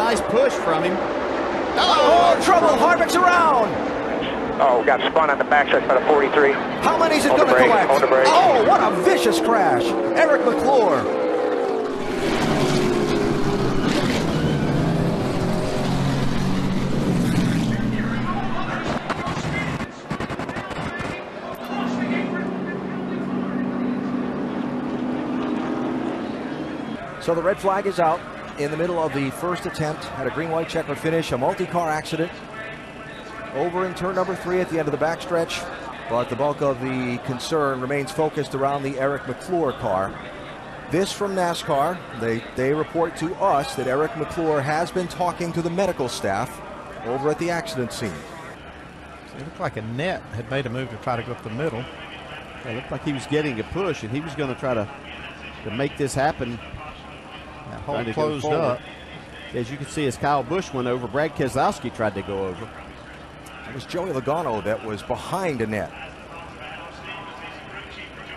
nice push from him. Oh, trouble. Harvick's around. Oh, got spun on the backside by the 43. How many's it going to collect? On the brake. Oh, what a vicious crash. Eric McClure. So the red flag is out in the middle of the first attempt at a green-white checker finish, a multi-car accident over in turn number 3 at the end of the backstretch, but the bulk of the concern remains focused around the Eric McClure car. This from NASCAR. They report to us that Eric McClure has been talking to the medical staff over at the accident scene. It looked like a net had made a move to try to go up the middle. It looked like he was getting a push, and he was going to try to make this happen. That hole closed up. As you can see, as Kyle Busch went over, Brad Keselowski tried to go over. It was Joey Logano that was behind Annette.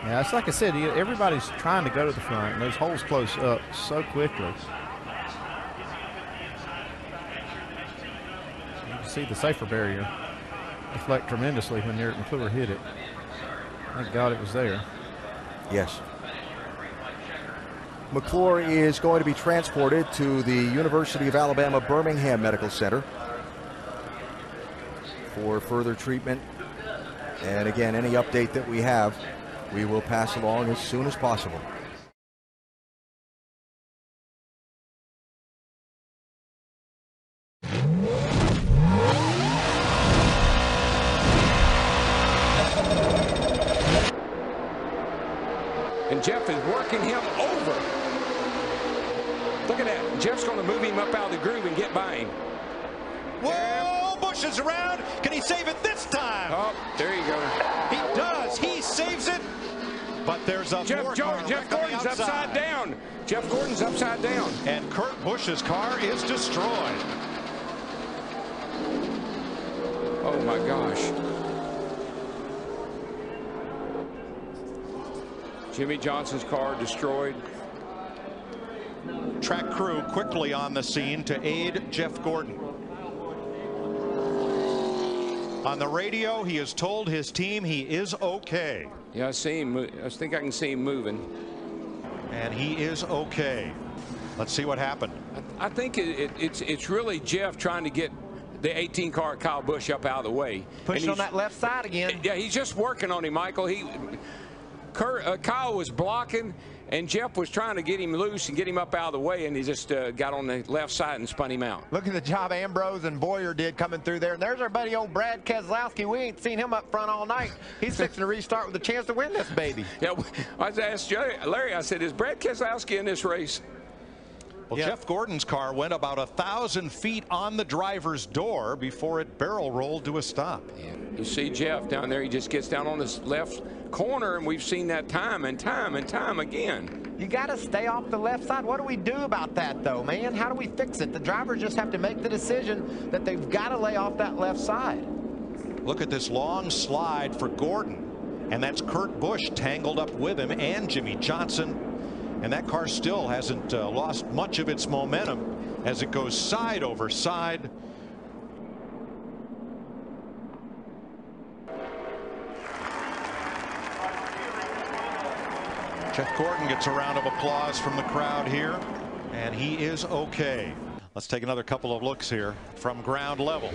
Yeah, it's like I said, everybody's trying to go to the front, and those holes close up so quickly. You can see the safer barrier deflect tremendously when Eric McClure hit it. Thank God it was there. Yes. McClure is going to be transported to the University of Alabama Birmingham Medical Center for further treatment. And again, any update that we have, we will pass along as soon as possible. And Jeff is working him over. Look at that. Jeff's going to move him up out of the groove and get by him. Whoa, Busch is around. Can he save it this time? Oh, there you go. He does. He saves it. But there's a Jeff Gordon's upside down. Jeff Gordon's upside down. And Kurt Busch's car is destroyed. Oh, my gosh. Jimmy Johnson's car destroyed. Track crew quickly on the scene to aid Jeff Gordon. On the radio, he has told his team he is okay. Yeah, I see him. I think I can see him moving. And he is okay. Let's see what happened. I think it's really Jeff trying to get the 18 car Kyle Busch up out of the way. Pushing on that left side again. Yeah, he's just working on him, Michael. Kyle was blocking, and Jeff was trying to get him loose and get him up out of the way, and he just got on the left side and spun him out. Look at the job Ambrose and Boyer did coming through there. And there's our buddy old Brad Keselowski. We ain't seen him up front all night. He's fixing to restart with a chance to win this baby. Yeah, I asked Larry, I said, is Brad Keselowski in this race? Well, yeah. Jeff Gordon's car went about 1,000 feet on the driver's door before it barrel rolled to a stop. Yeah. You see Jeff down there, he just gets down on this left corner, and we've seen that time and time and time again. You got to stay off the left side. What do we do about that, though, man? How do we fix it? The drivers just have to make the decision that they've got to lay off that left side. Look at this long slide for Gordon, and that's Kurt Busch tangled up with him and Jimmy Johnson. And that car still hasn't lost much of its momentum as it goes side over side. Jeff Gordon gets a round of applause from the crowd here, and he is okay. Let's take another couple of looks here from ground level.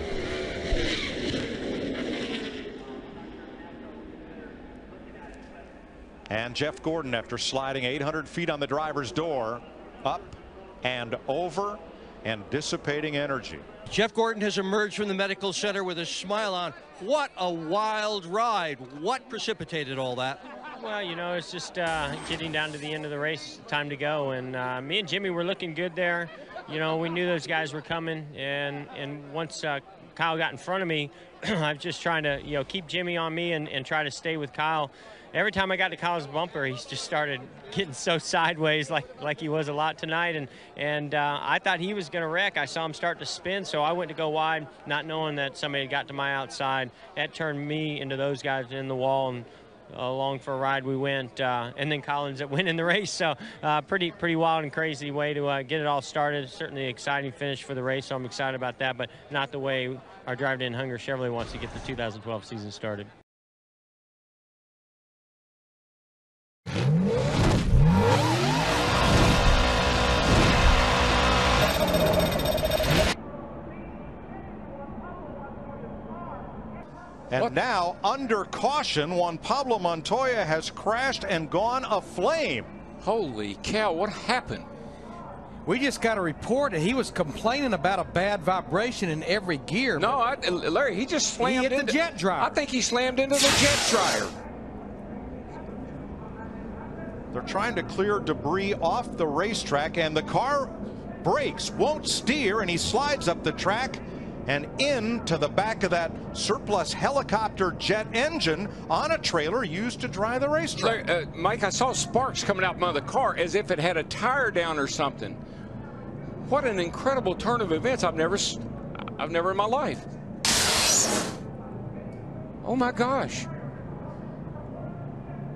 And Jeff Gordon, after sliding 800 feet on the driver's door, up and over and dissipating energy. Jeff Gordon has emerged from the medical center with a smile on. What a wild ride. What precipitated all that? Well, you know, it's just getting down to the end of the race, time to go. And me and Jimmy were looking good there. You know, we knew those guys were coming. And once Kyle got in front of me, I was just trying to, keep Jimmy on me and try to stay with Kyle. Every time I got to Kyle's bumper, he just started getting so sideways like he was a lot tonight. And I thought he was going to wreck. I saw him start to spin, so I went to go wide, not knowing that somebody had got to my outside. That turned me into those guys in the wall, and along for a ride we went, and then Collins that went in the race. So pretty wild and crazy way to get it all started. Certainly an exciting finish for the race, so I'm excited about that, but not the way our Drive to End Hunger Chevrolet wants to get the 2012 season started. And now, under caution, Juan Pablo Montoya has crashed and gone aflame. Holy cow, what happened? We just got a report that he was complaining about a bad vibration in every gear. No, Larry, he just slammed into the jet dryer. I think he slammed into the jet dryer. They're trying to clear debris off the racetrack, and the car brakes, won't steer, and he slides up the track and into the back of that surplus helicopter jet engine on a trailer used to dry the racetrack. Mike, I saw sparks coming out from the car as if it had a tire down or something. What an incredible turn of events. I've never in my life. Oh my gosh.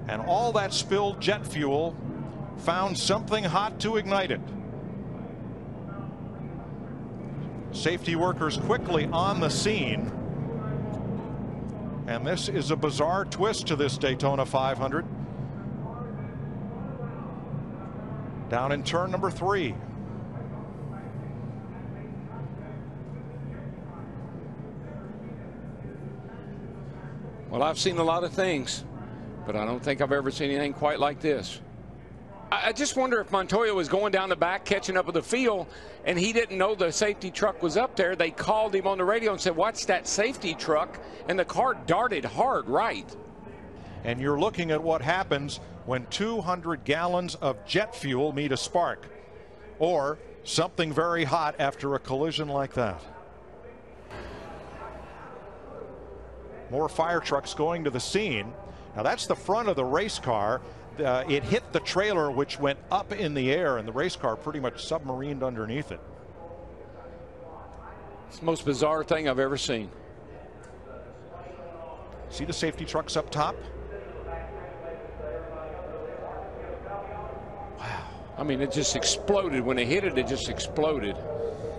And all that spilled jet fuel found something hot to ignite it. Safety workers quickly on the scene. And this is a bizarre twist to this Daytona 500. Down in turn number 3. Well, I've seen a lot of things, but I don't think I've ever seen anything quite like this. I just wonder if Montoya was going down the back, catching up with the field, and he didn't know the safety truck was up there. They called him on the radio and said, "Watch that safety truck," and the car darted hard right. And you're looking at what happens when 200 gallons of jet fuel meet a spark, or something very hot after a collision like that. More fire trucks going to the scene. Now that's the front of the race car. It hit the trailer, which went up in the air, and the race car pretty much submarined underneath it. It's the most bizarre thing I've ever seen. See the safety trucks up top? Wow. I mean, it just exploded. When it hit it, it just exploded.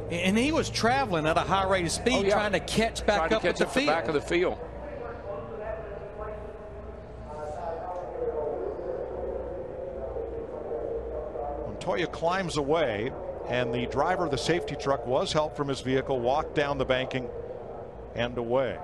And he was traveling at a high rate of speed, trying to catch back up at the field. Back of the field. Montoya climbs away, and the driver of the safety truck was helped from his vehicle, walked down the banking and away.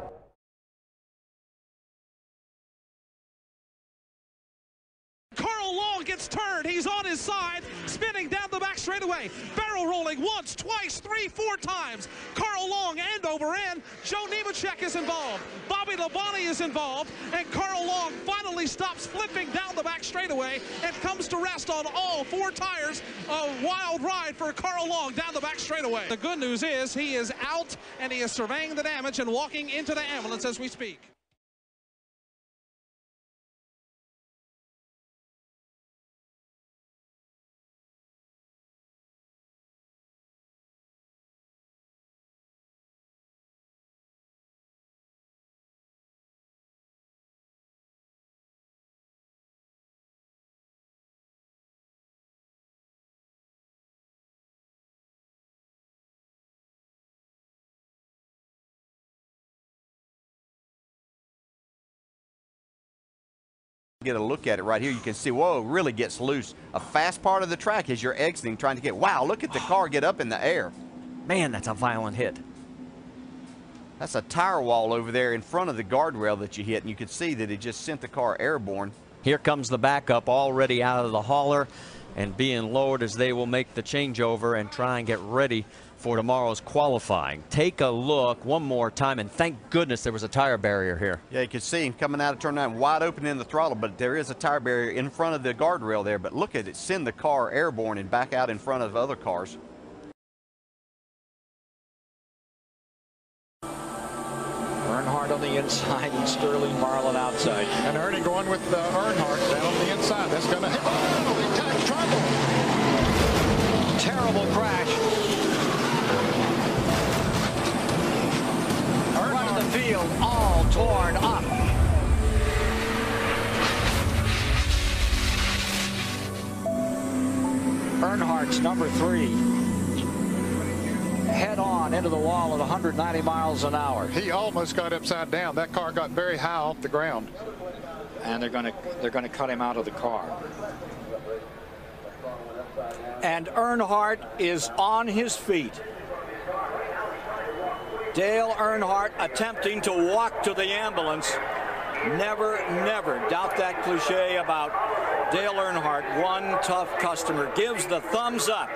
Carl Long gets turned. He's on his side, spinning down the back straightaway. Barrel rolling once, twice, 3, 4 times. Carl Long end over end. Joe Nemechek is involved. Bobby Labonte is involved. And Carl Long finally stops flipping down the back straightaway and comes to rest on all 4 tires. A wild ride for Carl Long down the back straightaway. The good news is he is out, and he is surveying the damage and walking into the ambulance as we speak. Get a look at it right here. You can see, whoa, it really gets loose. A fast part of the track as you're exiting, trying to get, wow, look at the car get up in the air. Man, that's a violent hit. That's a tire wall over there in front of the guardrail that you hit, and you could see that it just sent the car airborne. Here comes the backup already out of the hauler and being lowered as they will make the changeover and try and get ready for tomorrow's qualifying. Take a look one more time, and thank goodness there was a tire barrier here. Yeah, you can see him coming out of turn 9 wide open in the throttle, but there is a tire barrier in front of the guardrail there. But look at it send the car airborne and back out in front of other cars. Earnhardt on the inside and Sterling Marlin outside. And Ernie going with Earnhardt down on the inside. That's going to hit. Oh, big time trouble. Terrible crash. Front of the field all torn up. Earnhardt's number 3 head on into the wall at 190 miles an hour. He almost got upside down. That car got very high off the ground. And they're going to cut him out of the car. And Earnhardt is on his feet. Dale Earnhardt attempting to walk to the ambulance. Never, never doubt that cliche about Dale Earnhardt. One tough customer gives the thumbs up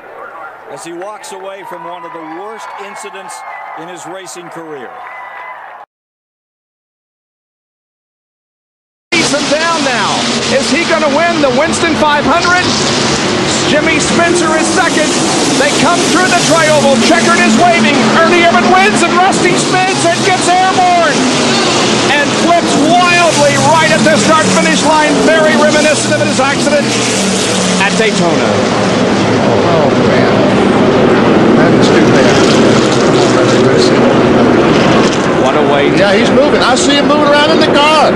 as he walks away from one of the worst incidents in his racing career. Him down now. Is he going to win the Winston 500? Jimmy Spencer is second. They come through the tri-oval. Checkered is waving. Ernie Irvan wins, and Rusty spins and gets airborne and flips wildly right at the start-finish line. Very reminiscent of his accident at Daytona. Oh, man. That is too bad. What a way. Yeah, he's moving. I see him moving around in the car.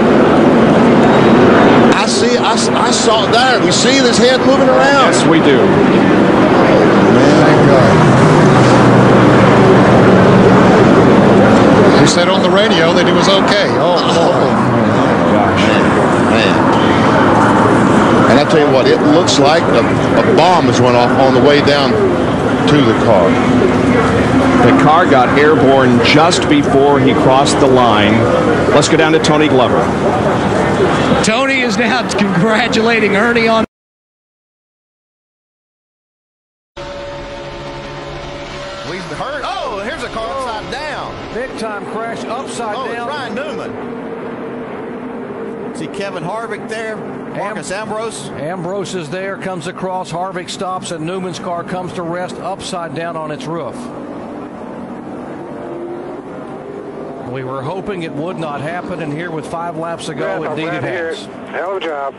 I saw it there. We see his head moving around. Yes, we do. Thank God. He said on the radio that he was okay. Oh, gosh. Man. And I tell you what, it looks like a bomb has went off on the way down to the car. The car got airborne just before he crossed the line. Let's go down to Tony Glover. Tony is now congratulating Ernie on. We've heard. Oh, here's a car upside down. Big time crash upside down. Ryan Newman. See Kevin Harvick there. Marcus Ambrose. Ambrose is there, comes across. Harvick stops, and Newman's car comes to rest upside down on its roof. We were hoping it would not happen, and here with 5 laps to go, indeed it has. Hell of a job.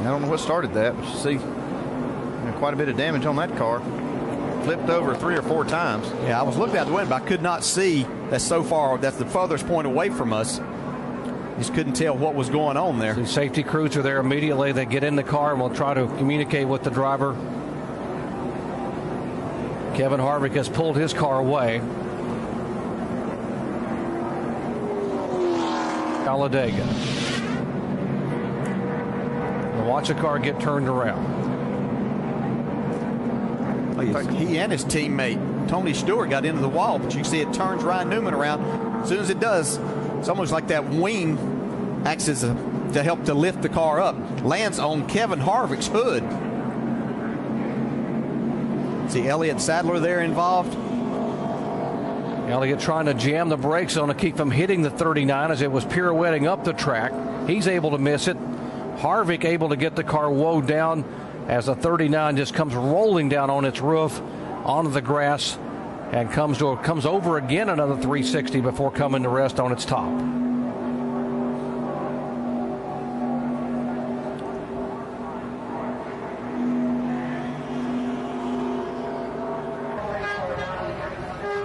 I don't know what started that, but you see quite a bit of damage on that car. Flipped over 3 or 4 times. Yeah, I was looking out the window, but I could not see. That's so far. That's the furthest point away from us. Just couldn't tell what was going on there. The safety crews are there immediately. They get in the car and will try to communicate with the driver. Kevin Harvick has pulled his car away. Talladega. And watch the car get turned around. He and his teammate Tony Stewart got into the wall, but you can see it turns Ryan Newman around. As soon as it does, it's almost like that wing acts as to help to lift the car up. Lands on Kevin Harvick's hood. See Elliott Sadler there involved. Elliott trying to jam the brakes on to keep from hitting the 39 as it was pirouetting up the track. He's able to miss it. Harvick able to get the car woed down as the 39 just comes rolling down on its roof onto the grass and comes over again another 360 before coming to rest on its top.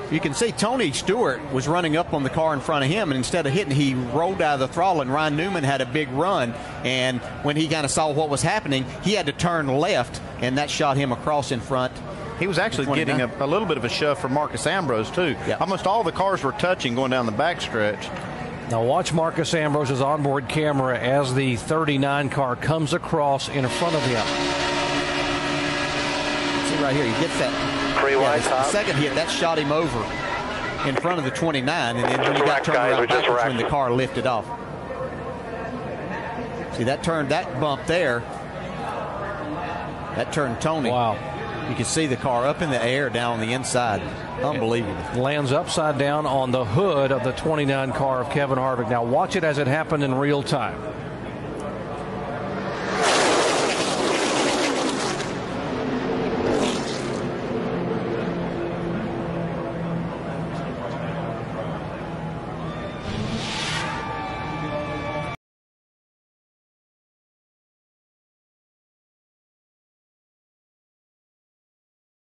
You can see Tony Stewart was running up on the car in front of him, and instead of hitting, he rolled out of the throttle, and Ryan Newman had a big run. And when he kind of saw what was happening, he had to turn left, and that shot him across in front. He was actually getting a little bit of a shove from Marcus Ambrose, too. Yeah. Almost all the cars were touching going down the backstretch. Now watch Marcus Ambrose's onboard camera as the 39 car comes across in front of him. See right here, he gets that. The second hit, that shot him over in front of the 29, and then when he got turned around backwards when the car lifted off. See, that bump there, that turned Tony. Wow. You can see the car up in the air down on the inside. Unbelievable. It lands upside down on the hood of the 29 car of Kevin Harvick. Now watch it as it happened in real time.